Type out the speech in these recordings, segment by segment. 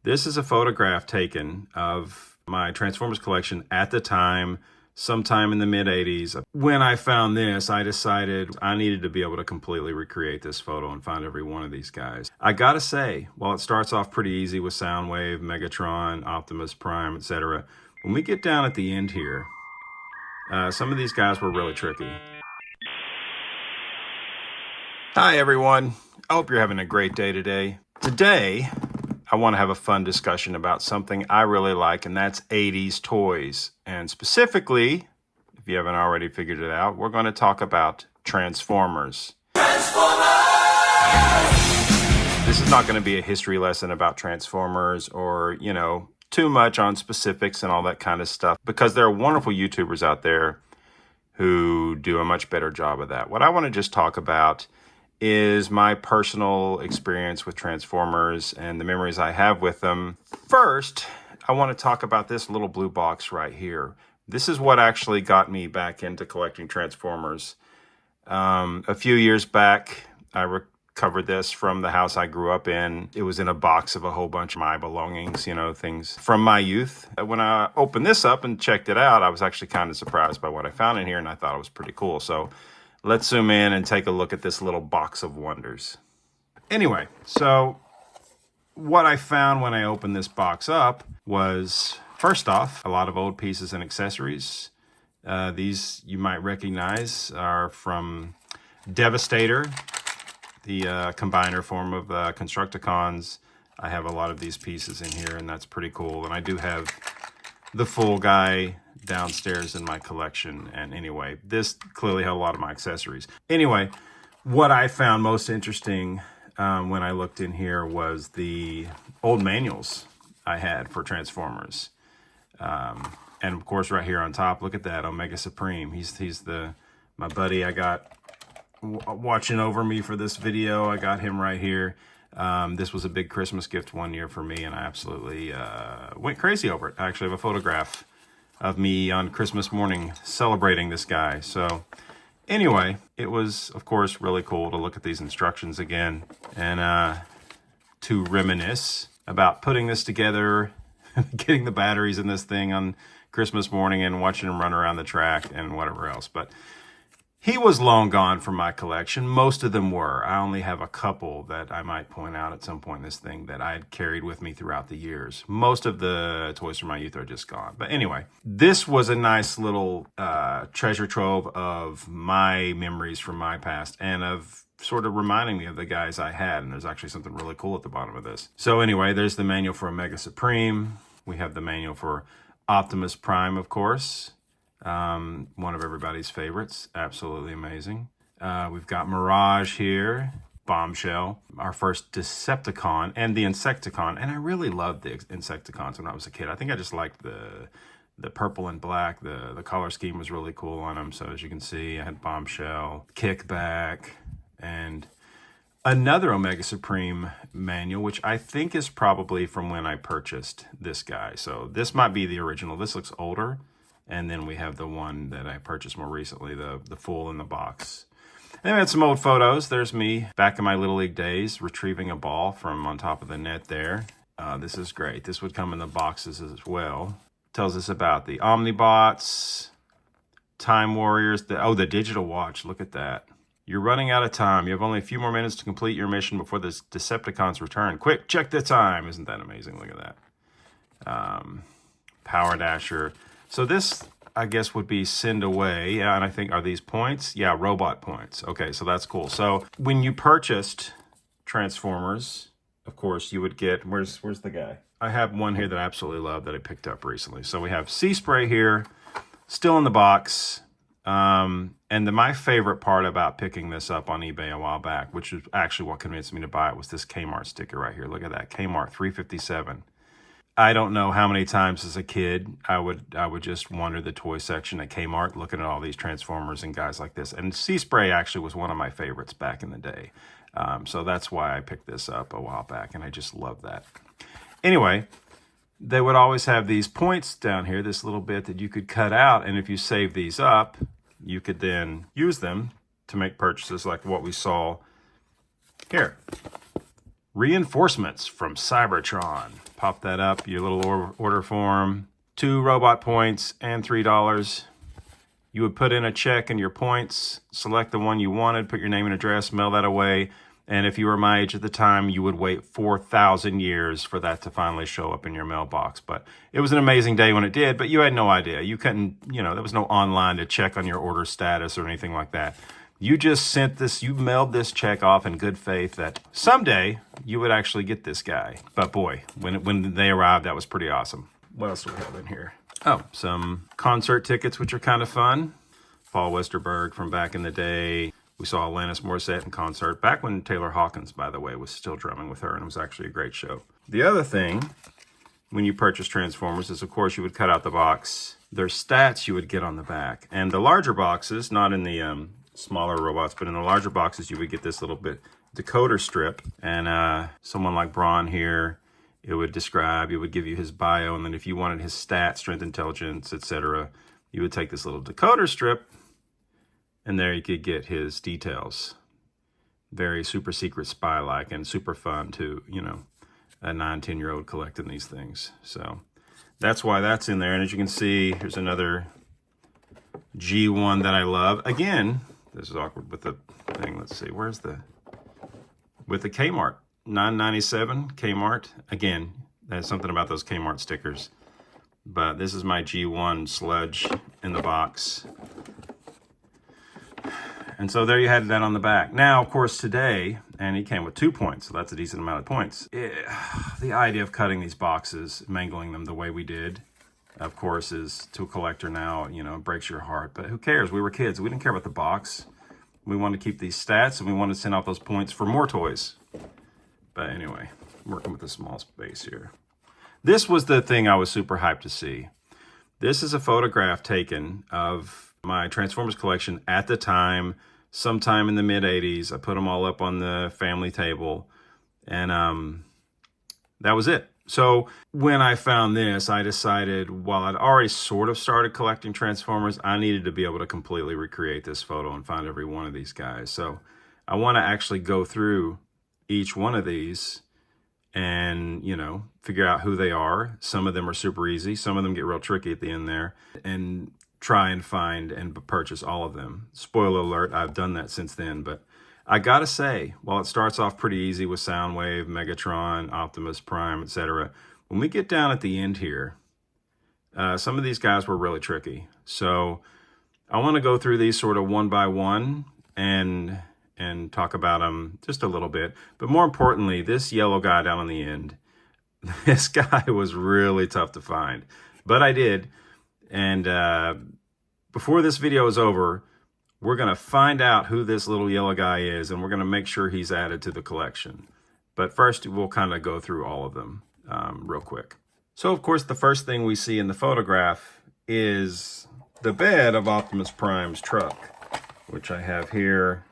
This is a photograph taken of my Transformers collection at the time, sometime in the mid-'80s. When I found this, I decided I needed to be able to completely recreate this photo and find every one of these guys. I gotta say, while it starts off pretty easy with Soundwave, Megatron, Optimus Prime, etc., when we get down at the end here, some of these guys were really tricky. Hi everyone, I hope you're having a great day today. Today, I want to have a fun discussion about something I really like, and that's 80s toys. And specifically, if you haven't already figured it out, we're going to talk about Transformers. Transformers! This is not going to be a history lesson about Transformers or, you know, too much on specifics and all that kind of stuff, because there are wonderful YouTubers out there who do a much better job of that. What I want to just talk about is my personal experience with Transformers and the memories I have with them. First, I want to talk about this little blue box right here. This is what actually got me back into collecting Transformers. A few years back, I recovered this from the house I grew up in. It was in a box of a whole bunch of my belongings, you know, things from my youth. When I opened this up and checked it out, I was actually kind of surprised by what I found in here, and I thought it was pretty cool. So let's zoom in and take a look at this little box of wonders. Anyway, so what I found when I opened this box up was, first off, a lot of old pieces and accessories. These you might recognize are from Devastator, the combiner form of Constructicons. I have a lot of these pieces in here, and that's pretty cool. And I do have the full guy downstairs in my collection. And anyway, this clearly had a lot of my accessories. Anyway, what I found most interesting when I looked in here was the old manuals I had for Transformers. And of course, right here on top, look at that, Omega Supreme. He's my buddy I got watching over me for this video. I got him right here. This was a big Christmas gift one year for me, and I absolutely went crazy over it. I actually have a photograph of me on Christmas morning celebrating this guy. So anyway, it was, of course, really cool to look at these instructions again and to reminisce about putting this together, getting the batteries in this thing on Christmas morning and watching him run around the track and whatever else. But he was long gone from my collection. Most of them were. I only have a couple that I might point out at some point in this thing that I had carried with me throughout the years. Most of the toys from my youth are just gone. But anyway, this was a nice little treasure trove of my memories from my past and of sort of reminding me of the guys I had. And there's actually something really cool at the bottom of this. So anyway, there's the manual for Omega Supreme. We have the manual for Optimus Prime, of course. One of everybody's favorites. Absolutely amazing. We've got Mirage here, Bombshell, our first Decepticon, and the Insecticon. And I really loved the Insecticons when I was a kid. I think I just liked the purple and black. The color scheme was really cool on them. So as you can see, I had Bombshell, Kickback, and another Omega Supreme manual, which I think is probably from when I purchased this guy. So this might be the original. This looks older. And then we have the one that I purchased more recently, the full in the box. And we had some old photos. There's me back in my Little League days, retrieving a ball from on top of the net there. This is great. This would come in the boxes as well. Tells us about the Omnibots, Time Warriors. The digital watch. Look at that. You're running out of time. You have only a few more minutes to complete your mission before the Decepticons return. Quick, check the time. Isn't that amazing? Look at that. Power Dasher. So this, I guess, would be send away. Yeah, and I think, are these points? Yeah, robot points. Okay, so that's cool. So when you purchased Transformers, of course, you would get, where's the guy? I have one here that I absolutely love that I picked up recently. So we have Sea Spray here, still in the box. And my favorite part about picking this up on eBay a while back, which is actually what convinced me to buy it, was this Kmart sticker right here. Look at that, Kmart 357. I don't know how many times as a kid I would just wander the toy section at Kmart looking at all these Transformers and guys like this. And Sea Spray actually was one of my favorites back in the day. So that's why I picked this up a while back, and I just love that. Anyway, they would always have these points down here, this little bit that you could cut out, and if you save these up, you could then use them to make purchases like what we saw here. Reinforcements from Cybertron. Pop that up, your little order form. 2 robot points and $3. You would put in a check and your points, select the one you wanted, put your name and address, mail that away. And if you were my age at the time, you would wait 4,000 years for that to finally show up in your mailbox. But it was an amazing day when it did, but you had no idea. You couldn't, there was no online to check on your order status or anything like that. You just sent this, you mailed this check off in good faith that someday you would actually get this guy. But boy, when they arrived, that was pretty awesome. What else do we have in here? Oh, some concert tickets, which are kind of fun. Paul Westerberg from back in the day. We saw Alanis Morissette in concert back when Taylor Hawkins, by the way, was still drumming with her, and it was actually a great show. The other thing, when you purchase Transformers, is, of course, you would cut out the box. There's stats you would get on the back. And the larger boxes, not in the smaller robots, but in the larger boxes, you would get this little bit decoder strip. And someone like Braun here, it would give you his bio, and then if you wanted his stats, strength, intelligence, etc., you would take this little decoder strip, and there you could get his details. Very super secret spy-like and super fun to, a 9-10-year-old collecting these things. So that's why that's in there. And as you can see, here's another G1 that I love. Again, this is awkward with the thing. Let's see, with the Kmart. $9.97 Kmart. Again, there's something about those Kmart stickers. But this is my G1 sludge in the box. And so there you had that on the back. Now, of course, today, and he came with 2 points, so that's a decent amount of points. The idea of cutting these boxes, mangling them the way we did, of course, is to a collector now, it breaks your heart. But who cares? We were kids. We didn't care about the box. We wanted to keep these stats, and we wanted to send out those points for more toys. But anyway, I'm working with a small space here. This was the thing I was super hyped to see. This is a photograph taken of my Transformers collection at the time, sometime in the mid-'80s. I put them all up on the family table, and that was it. So when I found this, I decided, while I'd already sort of started collecting Transformers, I needed to be able to completely recreate this photo and find every one of these guys. So I want to actually go through each one of these and, figure out who they are. Some of them are super easy. Some of them get real tricky at the end there. And try and find and purchase all of them. Spoiler alert, I've done that since then. But I gotta say, while it starts off pretty easy with Soundwave, Megatron, Optimus Prime, etc., when we get down at the end here, some of these guys were really tricky. So I want to go through these sort of one by one and talk about them just a little bit. But more importantly, this yellow guy down on the end, this guy was really tough to find. But I did. And before this video is over, we're going to find out who this little yellow guy is, and we're going to make sure he's added to the collection. But first, we'll kind of go through all of them real quick. So, of course, the first thing we see in the photograph is the bed of Optimus Prime's truck, which I have here.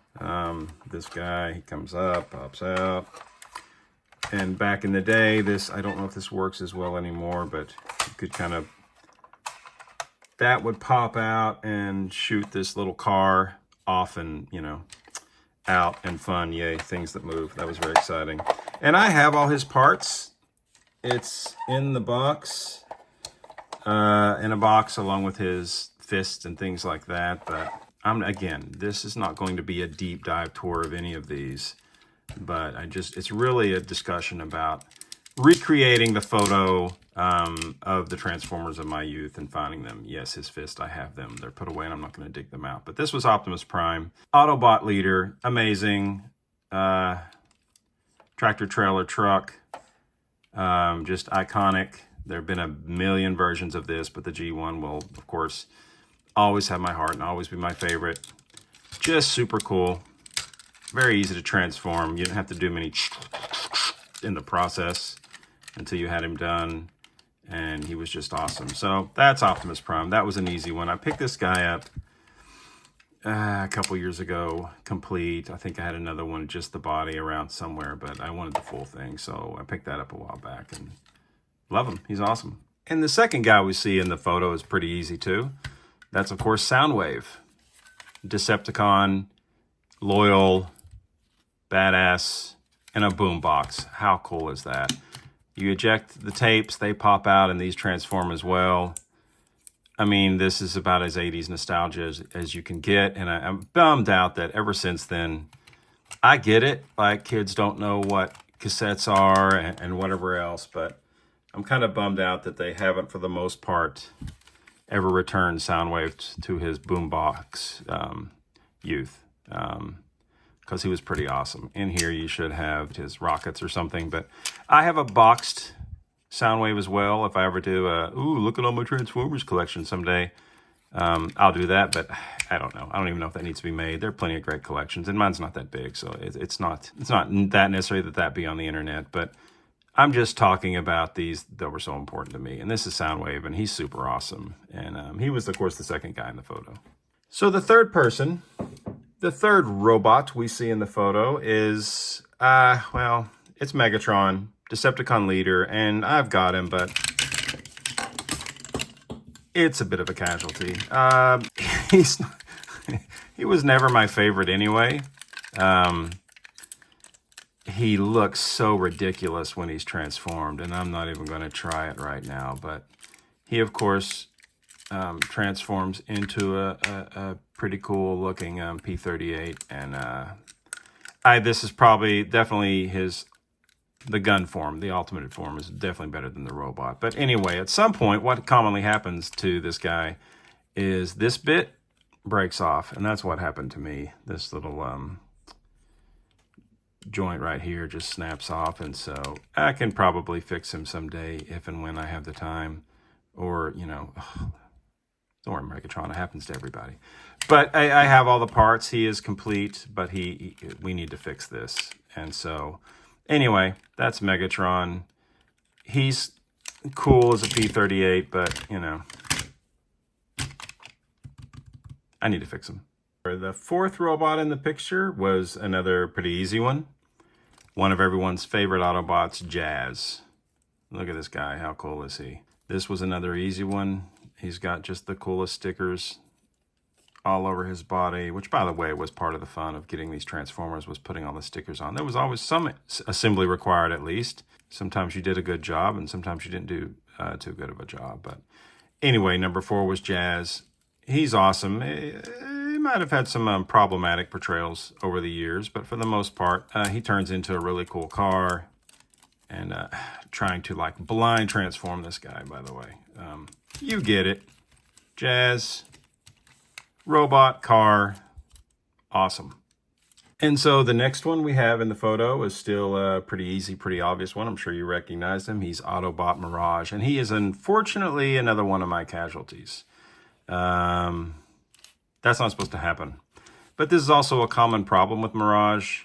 This guy, he comes up, pops out. And back in the day, I don't know if this works as well anymore, but you could kind of, that would pop out and shoot this little car off and, out and fun. Yay, things that move. That was very exciting. And I have all his parts. It's in the box, in a box along with his fists and things like that. But again, this is not going to be a deep dive tour of any of these, but it's really a discussion about recreating the photo of the Transformers of my youth and finding them. Yes, his fist, I have them. They're put away and I'm not going to dig them out. But this was Optimus Prime. Autobot leader, amazing. Tractor trailer truck, just iconic. There have been a million versions of this, but the G1 will, of course, always have my heart and always be my favorite. Just super cool. Very easy to transform. You didn't have to do many in the process until you had him done, and he was just awesome. So that's Optimus Prime. That was an easy one. I picked this guy up a couple years ago, complete. I think I had another one, just the body, around somewhere, but I wanted the full thing, so I picked that up a while back, and love him. He's awesome. And the second guy we see in the photo is pretty easy too. That's, of course, Soundwave. Decepticon, loyal, badass, and a boombox. How cool is that? You eject the tapes, they pop out, and these transform as well. I mean, this is about as 80s nostalgia as you can get, and I'm bummed out that ever since then, I get it, like kids don't know what cassettes are and whatever else, but I'm kind of bummed out that they haven't, for the most part, ever returned Soundwave to his boombox youth, because he was pretty awesome. In here, you should have his rockets or something, but I have a boxed Soundwave as well. If I ever do ooh, look at all my Transformers collection someday, I'll do that, but I don't know. I don't even know if that needs to be made. There are plenty of great collections, and mine's not that big, so it's not that necessary that be on the internet, but I'm just talking about these that were so important to me. And this is Soundwave, and he's super awesome. And he was, of course, the second guy in the photo. So the third person, the third robot we see in the photo is, well, it's Megatron, Decepticon leader, and I've got him, but it's a bit of a casualty. He was never my favorite anyway. He looks so ridiculous when he's transformed, and I'm not even going to try it right now, but he, of course, transforms into a pretty cool looking P-38, and this is definitely the gun form. The ultimate form is definitely better than the robot. But anyway, at some point, what commonly happens to this guy is this bit breaks off, and that's what happened to me. This little joint right here just snaps off, and so I can probably fix him someday if and when I have the time, or, you know, don't worry, Megatron, it happens to everybody. But I have all the parts. He is complete, but we need to fix this. And so anyway, that's Megatron. He's cool as a P-38, but, you know, I need to fix him. The fourth robot in the picture was another pretty easy one. One of everyone's favorite Autobots, Jazz. Look at this guy. How cool is he? This was another easy one. He's got just the coolest stickers all over his body, which, by the way, was part of the fun of getting these Transformers, was putting all the stickers on. There was always some assembly required, at least. Sometimes you did a good job, and sometimes you didn't do too good of a job. But anyway, number 4 was Jazz. He's awesome. He might have had some problematic portrayals over the years, but for the most part, he turns into a really cool car, and trying to, like, blind transform this guy, by the way. You get it. Jazz, robot, car, awesome. And so the next one we have in the photo is still a pretty easy, pretty obvious one. I'm sure you recognize him. He's Autobot Mirage, and he is unfortunately another one of my casualties. That's not supposed to happen. But this is also a common problem with Mirage.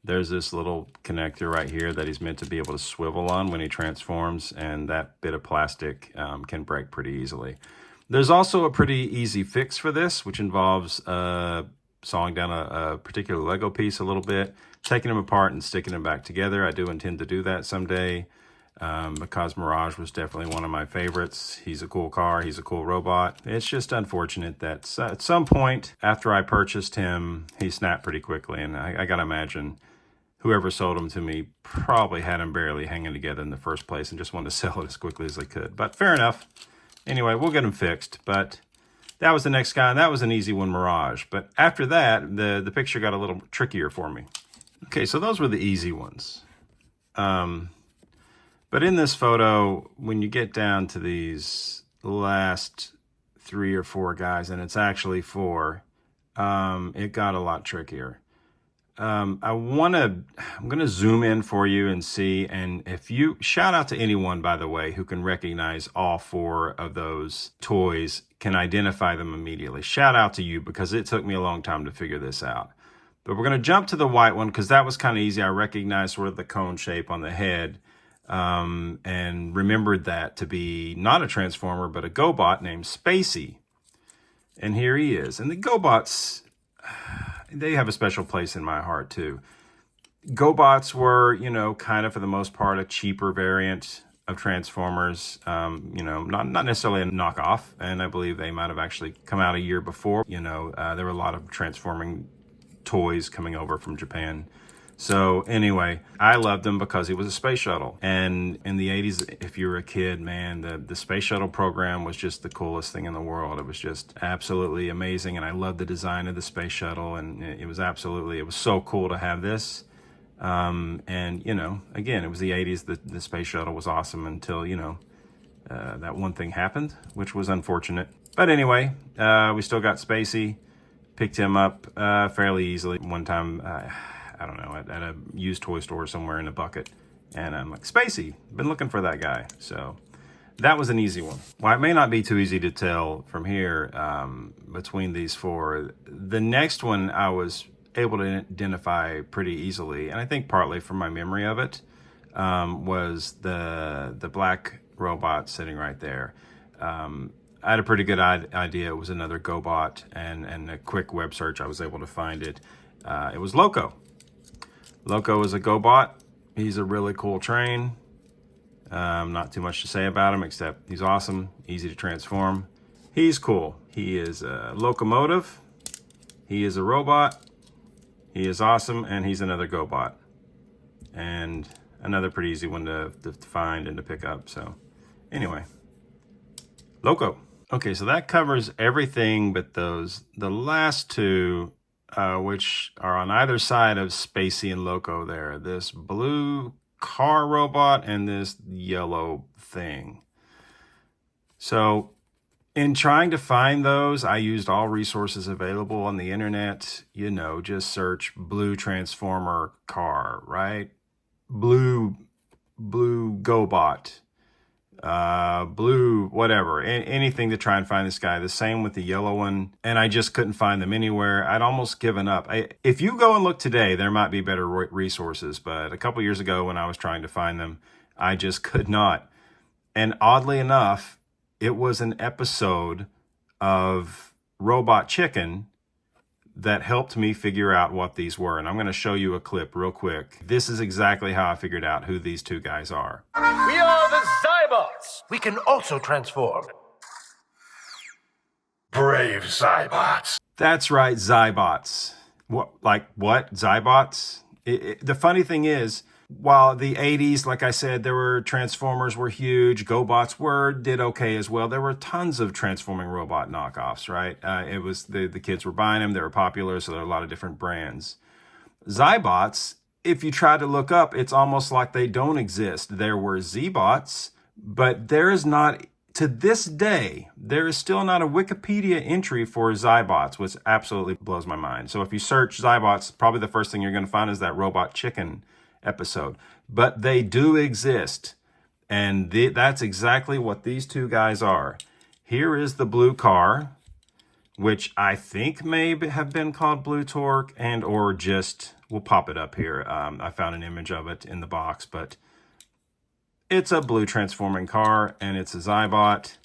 There's this little connector right here that he's meant to be able to swivel on when he transforms, and that bit of plastic can break pretty easily. There's also a pretty easy fix for this, which involves sawing down a particular Lego piece a little bit, taking them apart and sticking them back together. I do intend to do that someday, because Mirage was definitely one of my favorites. He's a cool car. He's a cool robot. It's just unfortunate that at some point after I purchased him, he snapped pretty quickly, and I gotta imagine whoever sold him to me probably had him barely hanging together in the first place and just wanted to sell it as quickly as they could. But fair enough. Anyway, we'll get him fixed. But that was the next guy, and that was an easy one, Mirage. But after that, the picture got a little trickier for me. Okay, so those were the easy ones. But in this photo, when you get down to these last 3 or 4 guys, and it's actually 4, it got a lot trickier. I'm going to zoom in for you and see, and if you, shout out to anyone, by the way, who can recognize all 4 of those toys, can identify them immediately. Shout out to you, because it took me a long time to figure this out. But we're going to jump to the white one, because that was kind of easy. I recognized sort of the cone shape on the head, and remembered that to be not a Transformer, but a Gobot named Spay-C. And here he is. And the Gobots, they have a special place in my heart too. Gobots were, you know, kind of for the most part a cheaper variant of Transformers, you know, not necessarily a knockoff, and I believe they might have actually come out a year before. You know, there were a lot of transforming toys coming over from Japan So anyway, I loved him because he was a space shuttle. And in the 80s, if you were a kid, man, the space shuttle program was just the coolest thing in the world. It was just absolutely amazing. And I loved the design of the space shuttle. And it was so cool to have this. And, you know, again, it was the 80s. The space shuttle was awesome until, you know, that one thing happened, which was unfortunate. But anyway, we still got Spay-C. Picked him up fairly easily. One time, I don't know, at a used toy store somewhere in a bucket. And I'm like, Spay-C, been looking for that guy. So that was an easy one. Well, it may not be too easy to tell from here between these four. The next one I was able to identify pretty easily, and I think partly from my memory of it, was the black robot sitting right there. I had a pretty good idea it was another Gobot, and a quick web search I was able to find it. It was Loco. Loco is a Gobot. He's a really cool train. Not too much to say about him except he's awesome, easy to transform. He's cool. He is a locomotive. He is a robot. He is awesome, and he's another Gobot. And another pretty easy one to find and to pick up. So anyway, Loco. Okay, so that covers everything but those. The last two, which are on either side of Spay-C and Loco there. This blue car robot and this yellow thing. So in trying to find those, I used all resources available on the internet. You know, just search blue transformer car, right? Blue Gobot. Blue, whatever, anything to try and find this guy. The same with the yellow one, and I just couldn't find them anywhere. I'd almost given up. If you go and look today, there might be better resources, but a couple years ago when I was trying to find them, I just could not. And oddly enough, it was an episode of Robot Chicken that helped me figure out what these were. And I'm going to show you a clip real quick. This is exactly how I figured out who these two guys are. We are the Zybots. We can also transform. Brave Zybots. That's right, Zybots. What? Zybots? The funny thing is, while the 80s, like I said, there were Transformers were huge, Gobots did okay as well. There were tons of transforming robot knockoffs, right? It was the kids were buying them, they were popular, so there were a lot of different brands. Zybots, if you try to look up, it's almost like they don't exist. There were Zybots, but there is not, to this day, there is still not a Wikipedia entry for Zybots, which absolutely blows my mind. So if you search Zybots, probably the first thing you're going to find is that Robot Chicken episode. But they do exist, and that's exactly what these two guys are. Here is the blue car, which I think may have been called Blue Torque, and or just, we'll pop it up here. I found an image of it in the box, but it's a blue transforming car, and it's a Zybot.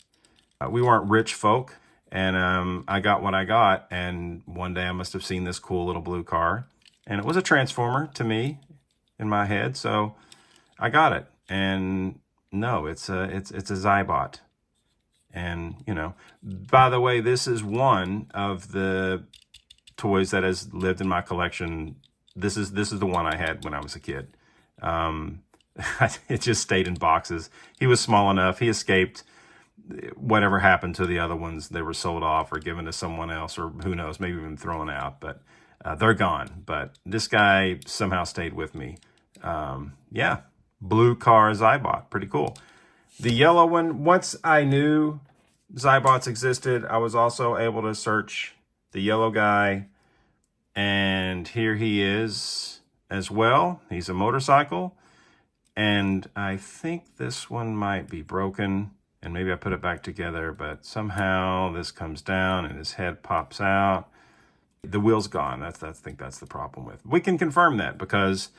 We weren't rich folk, and I got what I got, and one day I must have seen this cool little blue car, and it was a transformer to me in my head, so I got it. And no, it's a Zybot. And, you know, by the way, this is one of the toys that has lived in my collection. This is the one I had when I was a kid. It just stayed in boxes. He was small enough. He escaped. Whatever happened to the other ones, they were sold off or given to someone else, or who knows, maybe even thrown out. But they're gone. But this guy somehow stayed with me. Yeah, blue car Zybot, pretty cool. The yellow one, once I knew Zybots existed, I was also able to search the yellow guy, and here he is as well. He's a motorcycle, and I think this one might be broken, and maybe I put it back together, but somehow this comes down and his head pops out. The wheel's gone. I think that's the problem with. We can confirm that because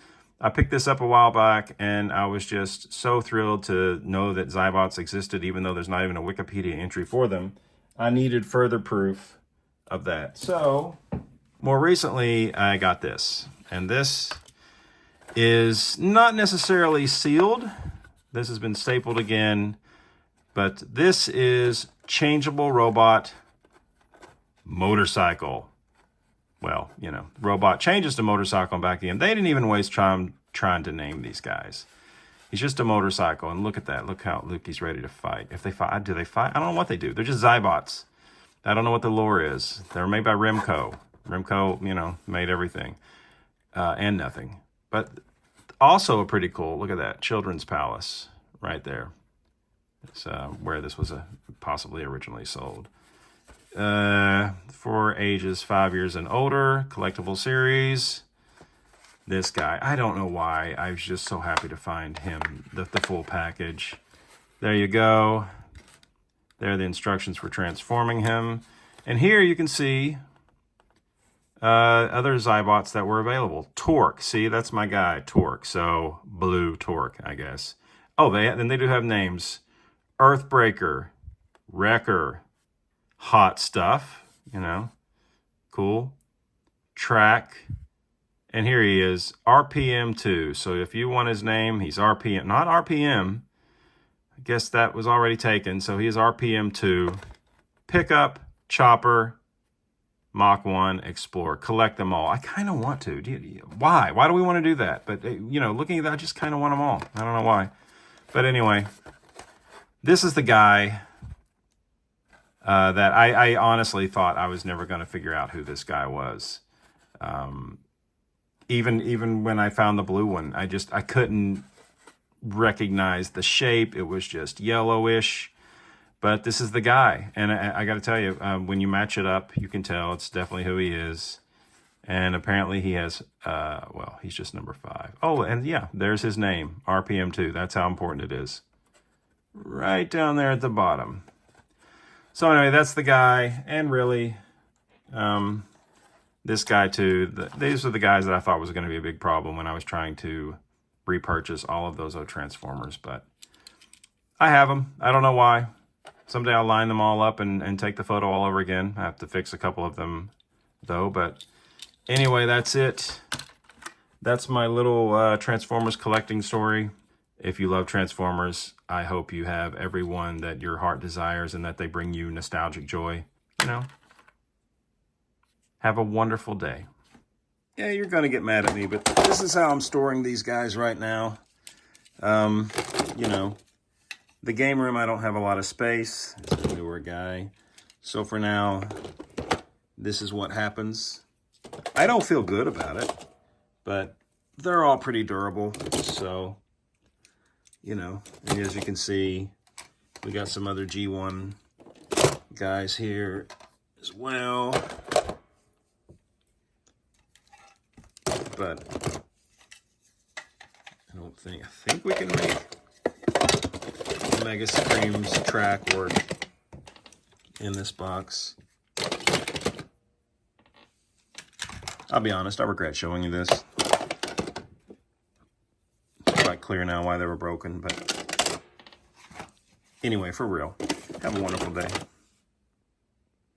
I picked this up a while back, and I was just so thrilled to know that Zybots existed, even though there's not even a Wikipedia entry for them. I needed further proof of that. So, more recently, I got this. And this is not necessarily sealed. This has been stapled again. But this is Changeable Robot Motorcycle. well, you know, robot changes to motorcycle and back again. They didn't even waste time trying to name these guys. He's just a motorcycle, and look at that. Look how he's ready to fight. If they fight, do they fight? I don't know what they do. They're just Zybots. I don't know what the lore is. They're made by Remco. Remco, you know, made everything and nothing. But also pretty cool. Look at that Children's Palace right there. It's where this was possibly originally sold. For ages 5 years and older, collectible series. This guy, I don't know why. I was just so happy to find him, the full package. There you go. There are the instructions for transforming him. And here you can see other Zybots that were available. Torque, see, that's my guy, Torque. So, blue Torque, I guess. Oh, then they do have names. Earthbreaker, Wrecker, Hot Stuff, you know, cool. Track, and here he is, RPM2. So if you want his name, he's RPM, not RPM. I guess that was already taken. So he is RPM2. Pickup, Chopper, Mach 1, Explorer. Collect them all. I kind of want to. Why? Why do we want to do that? But, you know, looking at that, I just kind of want them all. I don't know why. But anyway, this is the guy that I honestly thought I was never going to figure out who this guy was. Even when I found the blue one, I couldn't recognize the shape. It was just yellowish. But this is the guy. And I got to tell you, when you match it up, you can tell it's definitely who he is. And apparently he has, well, he's just number 5. Oh, and yeah, there's his name, RPM2. That's how important it is. Right down there at the bottom. So anyway, that's the guy. And really, this guy too. These are the guys that I thought was going to be a big problem when I was trying to repurchase all of those Transformers. But I have them. I don't know why. Someday I'll line them all up and take the photo all over again. I have to fix a couple of them, though. But anyway, that's it. That's my little Transformers collecting story. If you love Transformers, I hope you have every one that your heart desires and that they bring you nostalgic joy. You know, have a wonderful day. Yeah, you're going to get mad at me, but this is how I'm storing these guys right now. You know, the game room, I don't have a lot of space. It's a newer guy. So for now, this is what happens. I don't feel good about it, but they're all pretty durable. So, you know, and as you can see, we got some other G1 guys here as well. But I think we can make Mega Supreme's track work in this box. I'll be honest, I regret showing you this. It's quite clear now why they were broken, but anyway, for real, have a wonderful day.